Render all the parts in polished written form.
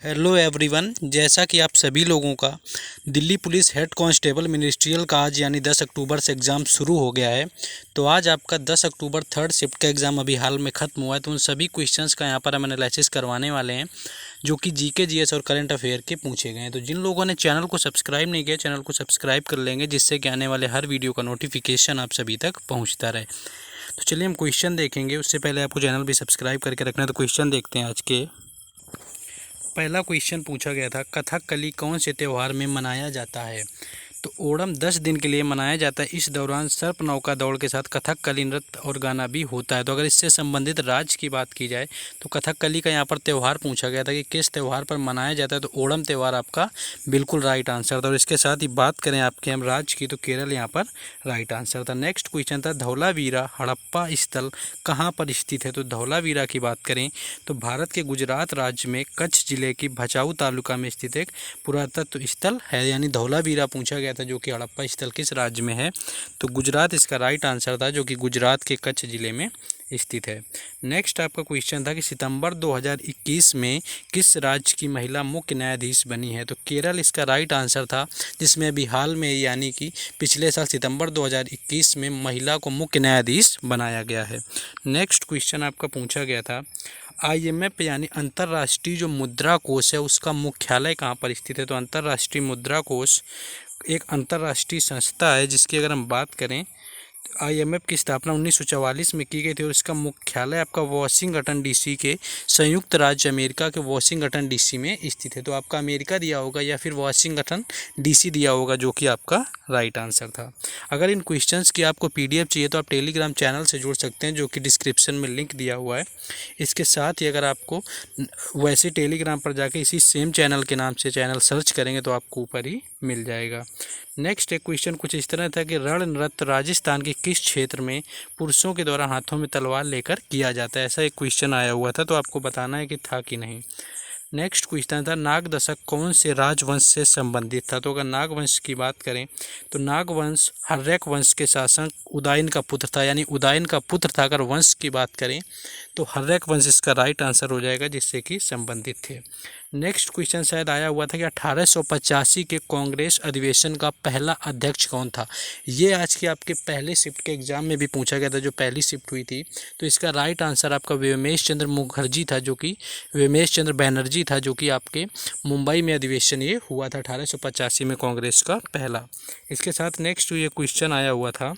Hello everyone, जैसा कि आप सभी लोगों का Delhi police head constable ministerial का आज यानी 10 अक्टूबर से एग्ज़ाम शुरू हो गया है। तो आज आपका 10 अक्टूबर थर्ड शिफ्ट का एग्ज़ाम अभी हाल में ख़त्म हुआ है। तो उन सभी क्वेश्चंस का यहाँ पर हम एनालिसिस करवाने वाले हैं जो कि जीके जीएस और करंट अफेयर के पूछे गए हैं। तो जिन लोगों ने चैनल को सब्सक्राइब नहीं किया, चैनल को सब्सक्राइब कर लेंगे, जिससे कि आने वाले हर वीडियो का नोटिफिकेशन आप सभी तक पहुँचता रहे। तो चलिए हम क्वेश्चन देखेंगे, उससे पहले आपको चैनल भी सब्सक्राइब करके रखना है। तो क्वेश्चन देखते हैं आज के। पहला क्वेश्चन पूछा गया था, कथकली कौन से त्यौहार में मनाया जाता है? तो ओणम 10 दिन के लिए मनाया जाता है। इस दौरान सर्प नौका दौड़ के साथ कथकली नृत्य और गाना भी होता है। तो अगर इससे संबंधित राज्य की बात की जाए तो कथकली का यहाँ पर त्यौहार पूछा गया था कि किस त्यौहार पर मनाया जाता है, तो ओणम त्यौहार आपका बिल्कुल राइट आंसर था। और इसके साथ ही बात करें आपके हम राज्य की, तो केरल यहाँ पर राइट आंसर था। नेक्स्ट क्वेश्चन था, धौलावीरा हड़प्पा स्थल कहाँ पर स्थित है? तो धौलावीरा की बात करें तो भारत के गुजरात राज्य में कच्छ जिले की भचाऊ तालुका में स्थित एक पुरातत्व स्थल है। यानी धौलावीरा पूछा गया था जो कि हड़प्पा स्थल किस राज्य में है? तो गुजरात इसका राइट आंसर था, जो कि गुजरात के कच्छ जिले में स्थित है। नेक्स्ट आपका क्वेश्चन था कि सितंबर 2021 में किस राज्य की महिला मुख्य न्यायाधीश बनी है? तो केरल इसका राइट आंसर था, जिसमें अभी हाल में यानी कि पिछले साल सितंबर 2021 में महिला को मुख्य न्यायाधीश बनाया गया है। नेक्स्ट क्वेश्चन आपका पूछा गया था, IMF यानी अंतर्राष्ट्रीय जो मुद्रा कोष है उसका मुख्यालय कहाँ पर स्थित है? तो अंतर्राष्ट्रीय मुद्रा कोष एक अंतर्राष्ट्रीय संस्था है जिसकी अगर हम बात करें, IMF की स्थापना 1944 में की गई थी और इसका मुख्यालय आपका वाशिंगटन DC के संयुक्त राज्य अमेरिका के वाशिंगटन DC में स्थित है। तो आपका अमेरिका दिया होगा या फिर वाशिंगटन DC दिया होगा, जो कि आपका राइट आंसर था। अगर इन क्वेश्चंस की आपको PDF चाहिए तो आप टेलीग्राम चैनल से जुड़ सकते हैं, जो कि डिस्क्रिप्शन में लिंक दिया हुआ है। इसके साथ ही अगर आपको वैसे टेलीग्राम पर जाके इसी सेम चैनल के नाम से चैनल सर्च करेंगे तो आपको ऊपर ही मिल जाएगा। नेक्स्ट एक क्वेश्चन कुछ इस तरह था कि रण नृत्य राजस्थान के किस क्षेत्र में पुरुषों के द्वारा हाथों में तलवार लेकर किया जाता है? ऐसा एक क्वेश्चन आया हुआ था, तो आपको बताना है कि था कि नहीं। नेक्स्ट क्वेश्चन था, नाग दशक कौन से राजवंश से संबंधित था? तो अगर नागवंश की बात करें तो नागवंश हर्यक वंश के शासक उदयन का पुत्र था, यानी उदयन का पुत्र था। अगर वंश की बात करें तो हर्यक वंश इसका राइट आंसर हो जाएगा, जिससे कि संबंधित थे। नेक्स्ट क्वेश्चन शायद आया हुआ था कि 1885 के कांग्रेस अधिवेशन का पहला अध्यक्ष कौन था? ये आज के आपके पहले शिफ्ट के एग्जाम में भी पूछा गया था, जो पहली शिफ्ट हुई थी। तो इसका राइट आंसर आपका व्योमेश चंद्र मुखर्जी था, जो कि व्योमेश चंद्र बैनर्जी था, जो कि आपके मुंबई में अधिवेशन ये हुआ था 1885 में कांग्रेस का पहला। इसके साथ नेक्स्ट ये क्वेश्चन आया हुआ था,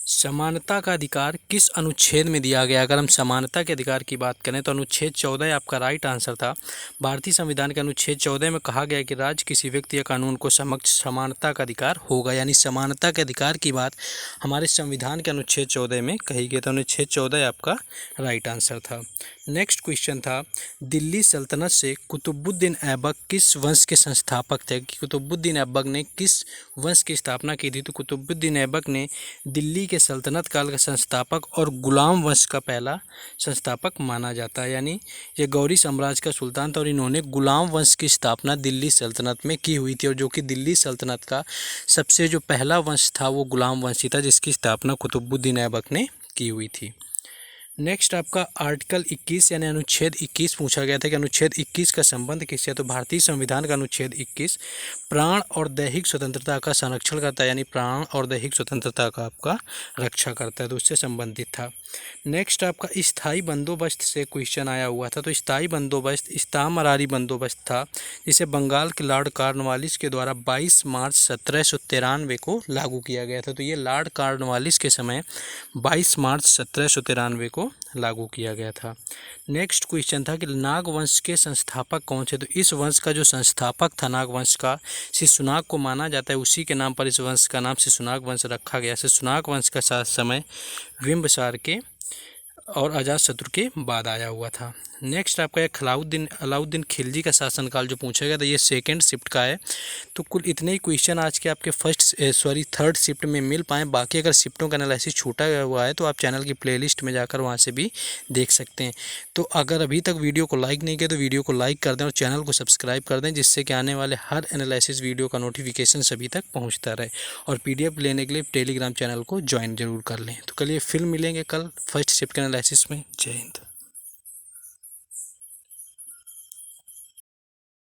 समानता का अधिकार किस अनुच्छेद में दिया गया? अगर हम समानता के अधिकार की बात करें तो अनुच्छेद 14 आपका राइट आंसर था। भारतीय संविधान के अनुच्छेद 14 में कहा गया कि राज्य किसी व्यक्ति या कानून को समक्ष समानता का अधिकार होगा। यानी समानता के अधिकार की बात हमारे संविधान के अनुच्छेद 14 में कही गई, तो अनुच्छेद 14 आपका राइट आंसर था। नेक्स्ट क्वेश्चन था, दिल्ली सल्तनत से कुतुबुद्दीन ऐबक किस वंश के संस्थापक थे? कुतुबुद्दीन ऐबक ने किस वंश की स्थापना की थी? तो कुतुबुद्दीन ऐबक ने दिल्ली के सल्तनत काल का संस्थापक और गुलाम वंश का पहला संस्थापक माना जाता है। यानी ये गौरी साम्राज्य का सुल्तान था और इन्होंने गुलाम वंश की स्थापना दिल्ली सल्तनत में की हुई थी। और जो कि दिल्ली सल्तनत का सबसे जो पहला वंश था वो गुलाम वंश ही था, जिसकी स्थापना कुतुबुद्दीन ऐबक ने की हुई थी। नेक्स्ट आपका आर्टिकल 21 यानी अनुच्छेद 21 पूछा गया था कि अनुच्छेद 21 का संबंध किससे? तो भारतीय संविधान का अनुच्छेद 21 प्राण और दैहिक स्वतंत्रता का संरक्षण करता है, यानी प्राण और दैहिक स्वतंत्रता का आपका रक्षा करता है, तो उससे संबंधित था। नेक्स्ट आपका स्थायी बंदोबस्त से क्वेश्चन आया हुआ था। तो स्थायी बंदोबस्त इस्तामरारी बंदोबस्त था, जिसे बंगाल के लॉर्ड कॉर्नवालिस के द्वारा 22 मार्च 1793 को लागू किया गया था। तो ये लॉर्ड कॉर्नवालिस के समय 22 मार्च 1793 को लागू किया गया था। नेक्स्ट क्वेश्चन था कि नागवंश के संस्थापक कौन से? तो इस वंश का जो संस्थापक था नागवंश का, शिशुनाग को माना जाता है, उसी के नाम पर इस वंश का नाम शिशुनाग वंश रखा गया। शिशुनाग वंश का समय बिंबिसार के और अजातशत्रु के बाद आया हुआ था। नेक्स्ट आपका एक अलाउद्दीन खिलजी का शासनकाल जो पूछा गया था, ये सेकंड शिफ्ट का है। तो कुल इतने ही क्वेश्चन आज के आपके थर्ड शिफ्ट में मिल पाए। बाकी अगर शिफ्टों का एनालिसिस छूटा हुआ है तो आप चैनल की प्लेलिस्ट में जाकर वहाँ से भी देख सकते हैं। तो अगर अभी तक वीडियो को लाइक नहीं किया तो वीडियो को लाइक कर दें और चैनल को सब्सक्राइब कर दें, जिससे कि आने वाले हर एनालिसिस वीडियो का नोटिफिकेशन सभी तक पहुँचता रहे। और PDF लेने के लिए टेलीग्राम चैनल को ज्वाइन जरूर कर लें। तो कल फिर मिलेंगे कल फर्स्ट शिफ्ट के एनालिसिस में। जय हिंद।